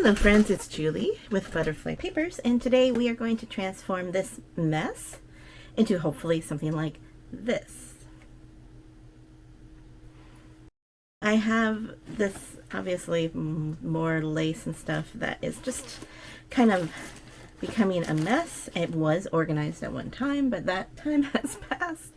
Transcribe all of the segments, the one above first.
Hello friends, it's Julie with Butterfly Papers, and today we are going to transform this mess into hopefully something like this. I have this obviously more lace and stuff that is just kind of becoming a mess. It was organized at one time, but that time has passed,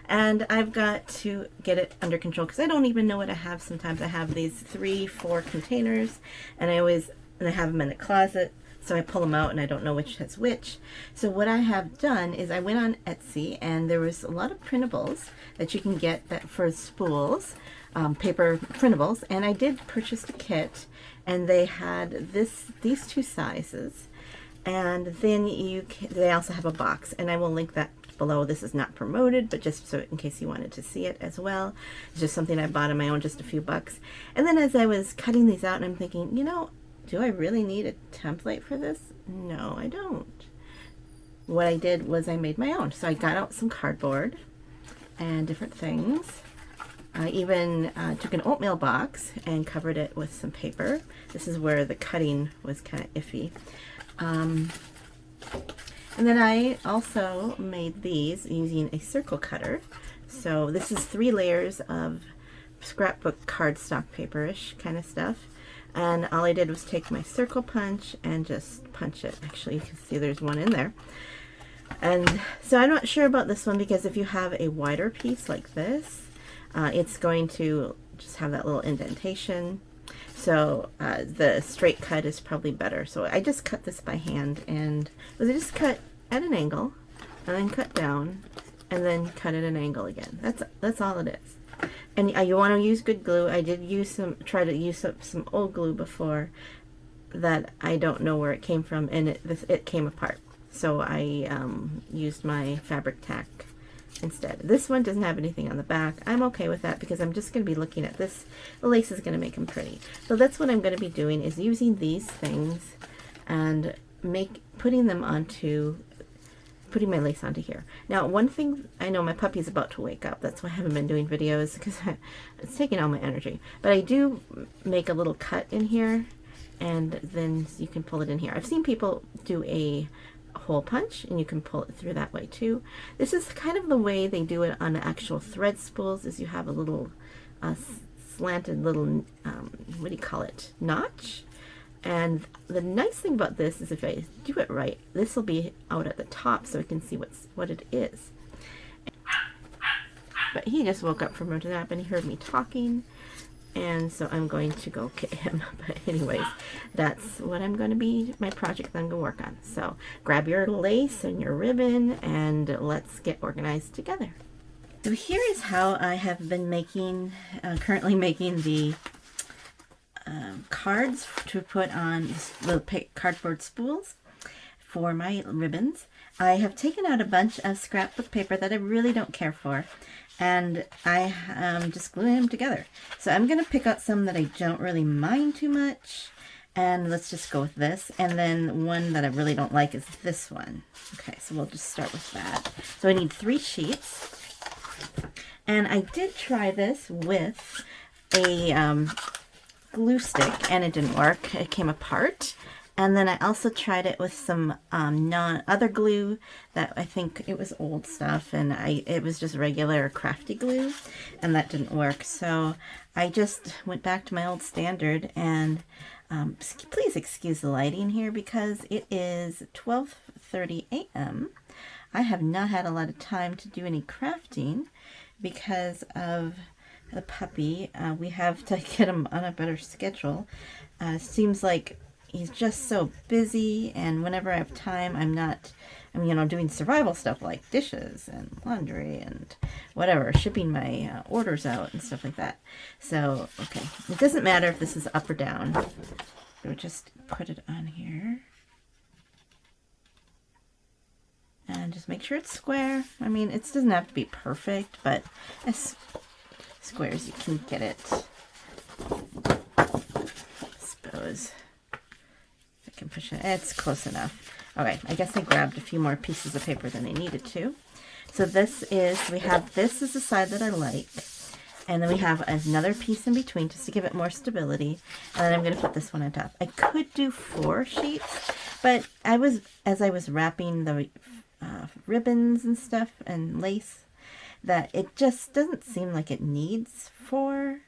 and I've got to get it under control because I don't even know what I have. Sometimes I have these 3-4 containers, and I have them in the closet, so I pull them out and I don't know which has which. So what I have done is I went on Etsy, and there was a lot of printables that you can get that for spools, paper printables, and I did purchase a kit, and they had these two sizes, and then they also have a box, and I will link that below. This is not promoted, but just so in case you wanted to see it as well. It's just something I bought on my own, just a few bucks. And then as I was cutting these out, and I'm thinking, you know, do I really need a template for this? No, I don't. What I did was I made my own. So I got out some cardboard and different things. I even took an oatmeal box and covered it with some paper. This is where the cutting was kind of iffy. And then I also made these using a circle cutter. So this is 3 layers of scrapbook cardstock paper-ish kind of stuff. And all I did was take my circle punch and just punch it. Actually, you can see there's one in there. And so I'm not sure about this one, because if you have a wider piece like this, it's going to just have that little indentation. So the straight cut is probably better. So I just cut this by hand, and I just cut at an angle, and then cut down, and then cut at an angle again. That's all it is. And you want to use good glue. I did try to use some old glue before that I don't know where it came from, and it came apart. So I used my fabric tack instead. This one doesn't have anything on the back. I'm okay with that because I'm just going to be looking at this. The lace is going to make them pretty. So that's what I'm going to be doing, is using these things and putting my lace onto here. Now, one thing, I know my puppy's about to wake up. That's why I haven't been doing videos, because it's taking all my energy. But I do make a little cut in here, and then you can pull it in here. I've seen people do a hole punch, and you can pull it through that way too. This is kind of the way they do it on the actual thread spools, is you have a little slanted little, what do you call it, notch. And the nice thing about this is if I do it right, this will be out at the top so we can see what it is. But he just woke up from a nap and he heard me talking, and so I'm going to go get him. But anyways, that's what I'm going to be, my project that I'm going to work on. So grab your lace and your ribbon, and let's get organized together. So here is how I have been currently making the cards to put on little cardboard spools for my ribbons. I have taken out a bunch of scrapbook paper that I really don't care for, and I just gluing them together. So I'm going to pick out some that I don't really mind too much, and let's just go with this. And then one that I really don't like is this one. Okay, so we'll just start with that. So I need 3 sheets, and I did try this with a glue stick, and it didn't work. It came apart. And then I also tried it with some other glue that I think it was old stuff, and it was just regular crafty glue, and that didn't work. So I just went back to my old standard, and please excuse the lighting here because it is 12:30 a.m. I have not had a lot of time to do any crafting because of the puppy. We have to get him on a better schedule. Seems like he's just so busy, and whenever I have time, I'm doing survival stuff like dishes and laundry and whatever, shipping my orders out and stuff like that. So, okay, it doesn't matter if this is up or down. We'll just put it on here. And just make sure it's square. I mean, it doesn't have to be perfect, but as square as you can get it. I suppose I can push it. It's close enough. Okay, I guess I grabbed a few more pieces of paper than I needed to. So this is, this is the side that I like. And then we have another piece in between just to give it more stability. And then I'm going to put this one on top. I could do 4 sheets, but as I was wrapping the ribbons and stuff and lace, that it just doesn't seem like it needs 4.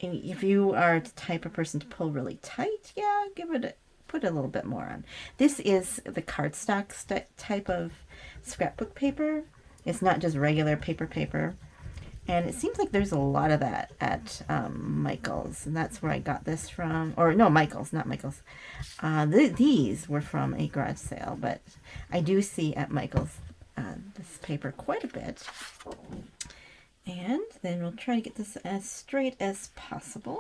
If you are the type of person to pull really tight, yeah, put a little bit more on. This is the cardstock type of scrapbook paper. It's not just regular paper. And it seems like there's a lot of that at Michael's. And that's where I got this from. Or no, Michael's, not Michael's. These were from a garage sale. But I do see at Michael's this paper quite a bit. And then we'll try to get this as straight as possible.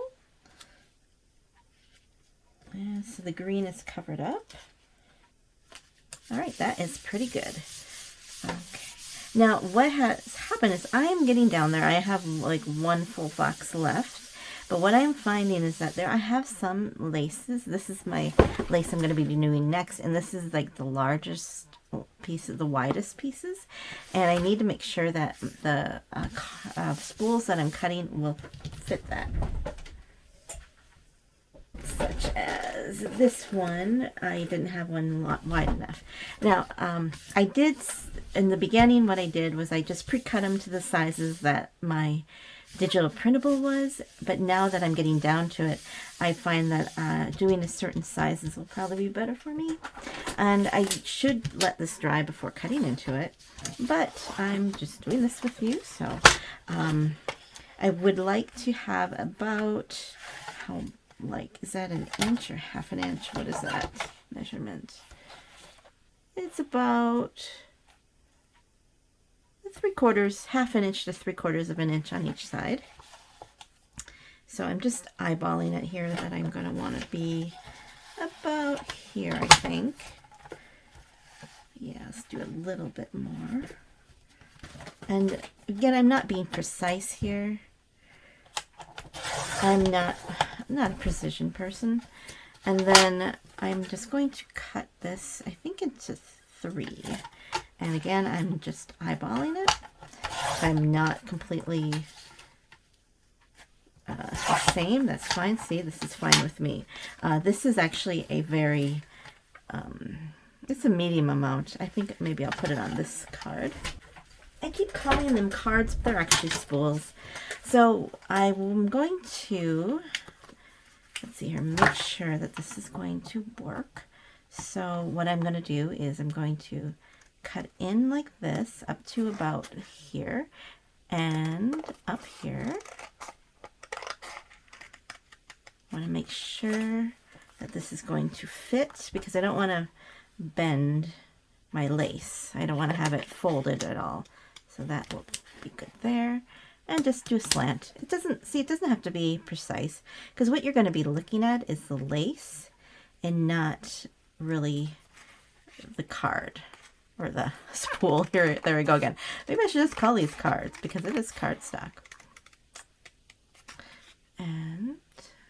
And so the green is covered up. All right, that is pretty good. Okay. Now, what has happened is I am getting down there. I have like 1 full box left. But what I'm finding is that I have some laces. This is my lace I'm going to be doing next. And this is like the largest pieces, the widest pieces. And I need to make sure that the spools that I'm cutting will fit that. Such as this one, I didn't have one wide enough. Now, I did, in the beginning, what I did was I just pre-cut them to the sizes that my digital printable was, but now that I'm getting down to it, I find that doing a certain sizes will probably be better for me. And I should let this dry before cutting into it, but I'm just doing this with you, so I would like to have about, is that an inch or half an inch? What is that measurement? It's about 3/4, half an inch to 3/4 of an inch on each side. So I'm just eyeballing it here that I'm going to want to be about here, I think. Yeah, let's do a little bit more. And again, I'm not being precise here. I'm not a precision person. And then I'm just going to cut this, I think, into 3. And again, I'm just eyeballing it. I'm not completely the same. That's fine. See, this is fine with me. This is actually a very, it's a medium amount. I think maybe I'll put it on this card. I keep calling them cards, but they're actually spools. So I'm going to, let's see here, make sure that this is going to work. So what I'm going to do is I'm going to cut in like this up to about here and up here. I want to make sure that this is going to fit because I don't want to bend my lace. I don't want to have it folded at all. So that will be good there. And just do a slant. It doesn't have to be precise because what you're going to be looking at is the lace and not really the card or the spool. Here, there we go again. Maybe I should just call these cards because it is cardstock. And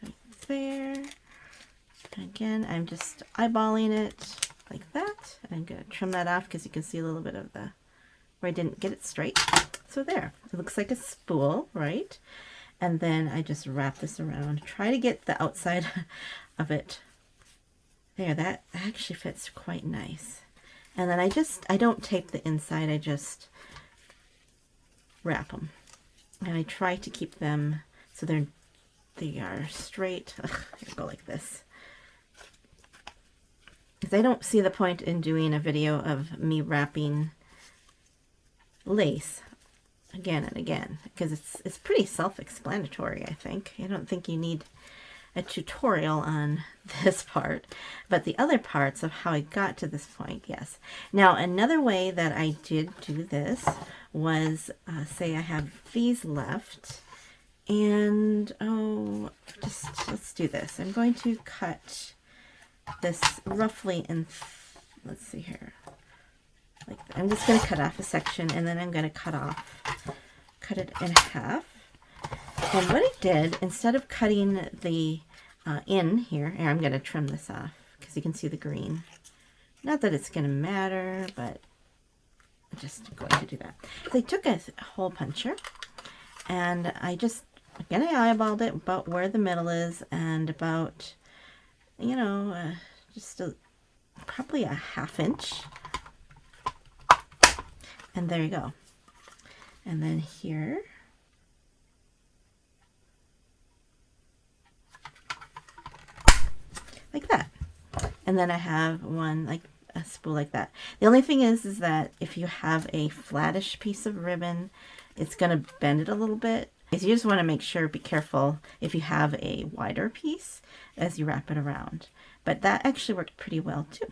right there. And again, I'm just eyeballing it like that. I'm going to trim that off because you can see a little bit of the where I didn't get it straight. So there, it looks like a spool, right? And then I just wrap this around. Try to get the outside of it. There, that actually fits quite nice. And then I don't tape the inside, I just wrap them. And I try to keep them so they are straight. Ugh, here, go like this. Because I don't see the point in doing a video of me wrapping lace again and again because it's pretty self-explanatory. I think I don't think you need a tutorial on this part, but the other parts of how I got to this point, yes. Now another way that I did do this was say I have these left and let's do this. I'm going to cut this roughly in let's see here. I'm just going to cut off a section and then I'm going to cut it in half. And what I did, instead of cutting the in here, I'm going to trim this off because you can see the green. Not that it's going to matter, but just going to do that. So I took a hole puncher and I just, again, I eyeballed it about where the middle is and about, you know, just probably a 1/2 inch. And there you go. And then here, like that. And then I have one like a spool like that. The only thing is that if you have a flattish piece of ribbon, it's going to bend it a little bit. So you just want to make sure, be careful if you have a wider piece as you wrap it around. But that actually worked pretty well too.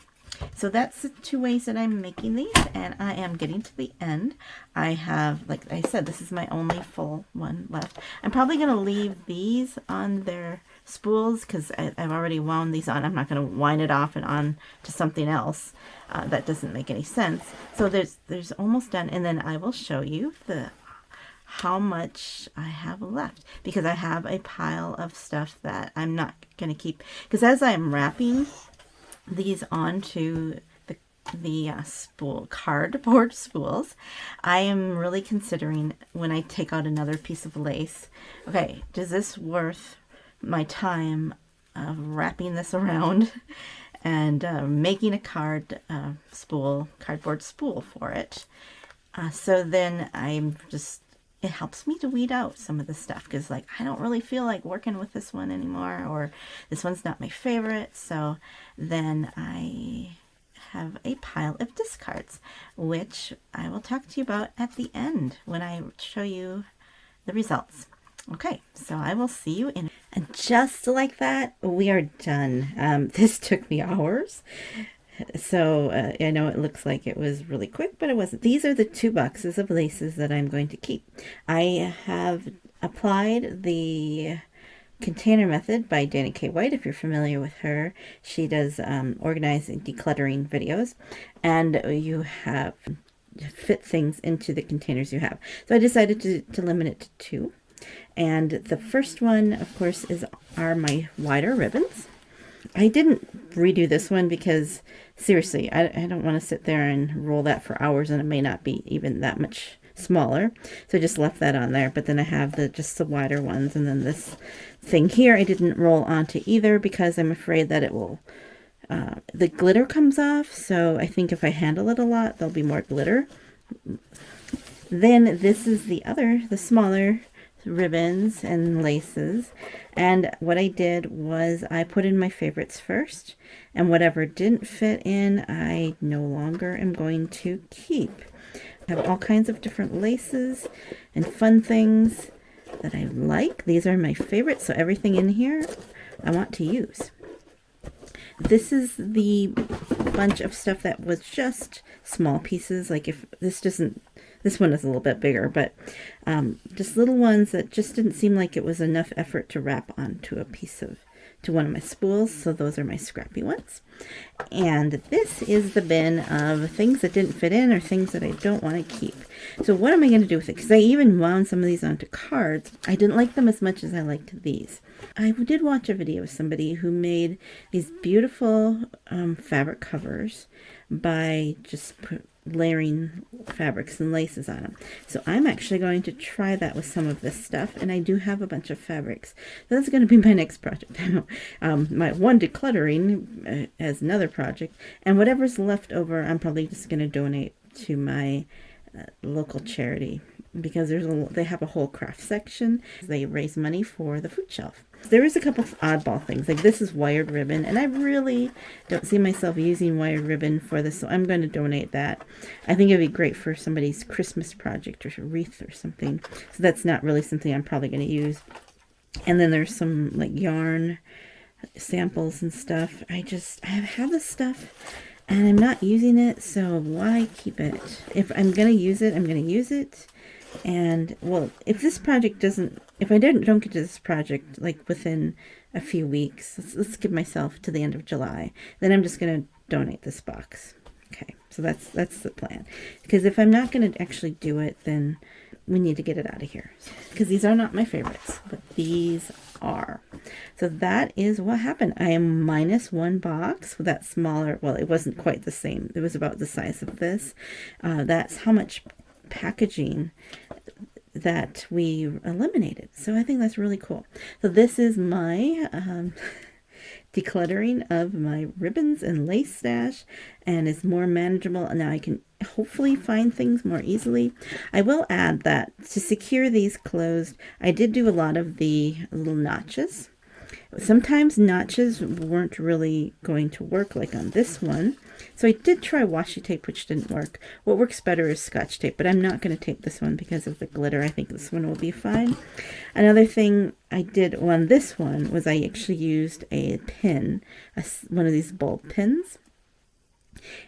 So that's the 2 ways that I'm making these, and I am getting to the end. I have, like I said, this is my only full one left. I'm probably going to leave these on their spools because I've already wound these on. I'm not going to wind it off and on to something else. That doesn't make any sense. So there's almost done, and then I will show you how much I have left, because I have a pile of stuff that I'm not going to keep, because as I'm wrapping these onto the spool cardboard spools, I am really considering, when I take out another piece of lace, okay, is this worth my time of wrapping this around and making a cardboard spool for it? So then I'm just, it helps me to weed out some of the stuff, because like I don't really feel like working with this one anymore, or this one's not my favorite. So then I have a pile of discards, which I will talk to you about at the end when I show you the results. Okay, so I will see you in, and just like that, we are done. This took me hours. So I know it looks like it was really quick, but it wasn't. These are the 2 boxes of laces that I'm going to keep. I have applied the container method by Danny K. White, if you're familiar with her. She does organizing, decluttering videos, and you have fit things into the containers you have. So I decided to limit it to 2. And the first one, of course, are my wider ribbons. I didn't redo this one because, seriously, I don't want to sit there and roll that for hours, and it may not be even that much smaller. So I just left that on there. But then I have just the wider ones, and then this thing here I didn't roll onto either because I'm afraid that it will, the glitter comes off. So I think if I handle it a lot, there'll be more glitter. Then this is the smaller ribbons and laces, and what I did was I put in my favorites first, and whatever didn't fit in I no longer am going to keep. I have all kinds of different laces and fun things that I like. These are my favorites, so everything in here I want to use. This is the bunch of stuff that was just small pieces, like if this one is a little bit bigger, but just little ones that just didn't seem like it was enough effort to wrap onto to one of my spools. So those are my scrappy ones. And this is the bin of things that didn't fit in or things that I don't want to keep. So what am I going to do with it? Because I even wound some of these onto cards. I didn't like them as much as I liked these. I did watch a video of somebody who made these beautiful fabric covers by just layering fabrics and laces on them. So I'm actually going to try that with some of this stuff, and I do have a bunch of fabrics. So that's going to be my next project. My one decluttering as another project, and whatever's left over I'm probably just going to donate to my local charity, because they have a whole craft section. They raise money for the food shelf. There is a couple of oddball things, like this is wired ribbon, and I really don't see myself using wired ribbon for this, so I'm going to donate that. I think it'd be great for somebody's Christmas project or a wreath or something, so that's not really something I'm probably going to use. And then there's some like yarn samples and stuff. I have this stuff and I'm not using it, so why keep it? If I'm going to use it, I'm going to use it. And well, if this project if I don't get to this project like within a few weeks, let's give myself to the end of July, then I'm just going to donate this box. Okay. So that's the plan. Because if I'm not going to actually do it, then we need to get it out of here. Because these are not my favorites, but these are. So that is what happened. I am minus one box with that smaller, well, it wasn't quite the same. It was about the size of this. That's how much packaging that we eliminated. So I think that's really cool. So this is my decluttering of my ribbons and lace stash, and it's more manageable. And now I can hopefully find things more easily. I will add that to secure these closed, I did do a lot of the little notches. Sometimes notches weren't really going to work, like on this one. So I did try washi tape, which didn't work. What works better is Scotch tape, but I'm not going to tape this one because of the glitter. I think this one will be fine. Another thing I did on this one was I actually used a pin, one of these bulb pins.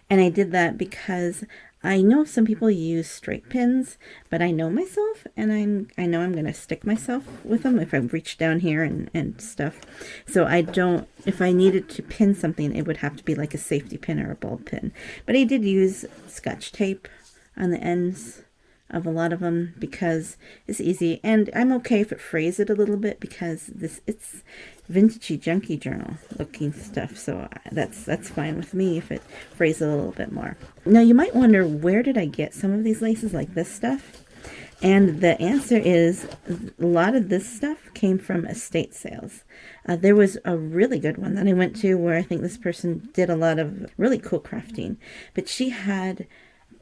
And I did that because I know some people use straight pins, but I know myself, and I know I'm going to stick myself with them if I reach down here and stuff. So I don't, if I needed to pin something, it would have to be like a safety pin or a bulb pin. But I did use Scotch tape on the ends of a lot of them because it's easy, and I'm okay if it frays it a little bit because it's vintagey junky journal looking stuff, so that's fine with me if it frays a little bit more. Now you might wonder, where did I get some of these laces like this stuff? And the answer is a lot of this stuff came from estate sales. There was a really good one that I went to where I think this person did a lot of really cool crafting, but she had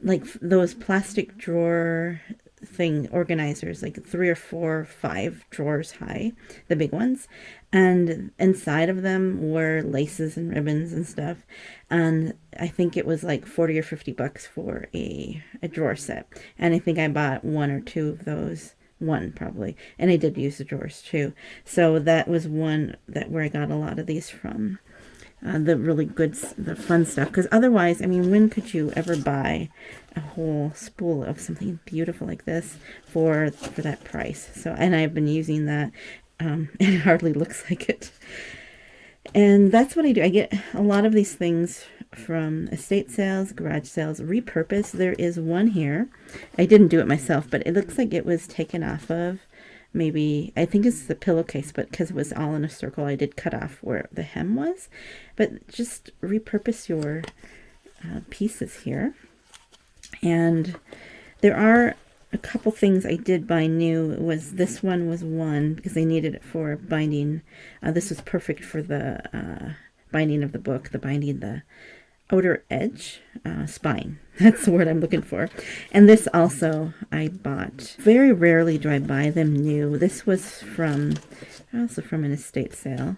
like those plastic drawer thing organizers, like 3 or 4 or 5 drawers high, the big ones, and inside of them were laces and ribbons and stuff, and I think it was like 40 or 50 bucks for a drawer set, and I think I bought 1 or 2 of those, one probably, and I did use the drawers too. So that was one that where I got a lot of these from. The really good, the fun stuff, because otherwise, I mean, when could you ever buy a whole spool of something beautiful like this for that price? So, and I've been using that, and it hardly looks like it. And that's what I do. I get a lot of these things from estate sales, garage sales, repurpose. There is one here. I didn't do it myself, but it looks like it was taken off of, maybe, I think it's the pillowcase, but because it was all in a circle, I did cut off where the hem was. But just repurpose your pieces here. And there are a couple things I did buy new. This one was one because I needed it for binding. This was perfect for the binding of the book, the outer edge, spine. That's the word I'm looking for. And this also I bought. Very rarely do I buy them new. This was also from an estate sale.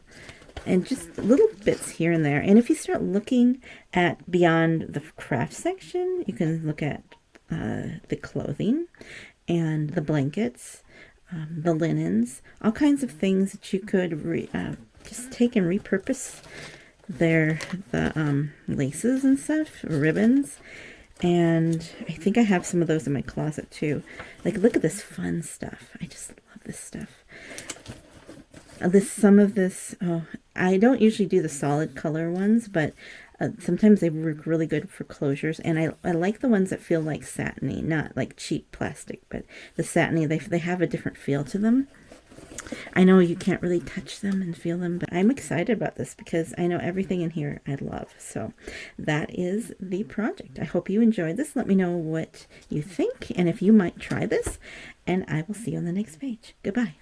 And just little bits here and there. And if you start looking at beyond the craft section, you can look at the clothing and the blankets, the linens, all kinds of things that you could just take and repurpose. The laces and stuff, ribbons, and I think I have some of those in my closet too. Like, look at this fun stuff. I just love this stuff. Some of this, I don't usually do the solid color ones, but sometimes they work really good for closures, and I like the ones that feel like satiny, not like cheap plastic, but the satiny, they have a different feel to them. I know you can't really touch them and feel them, but I'm excited about this because I know everything in here I love. So that is the project. I hope you enjoyed this. Let me know what you think and if you might try this, and I will see you on the next page. Goodbye.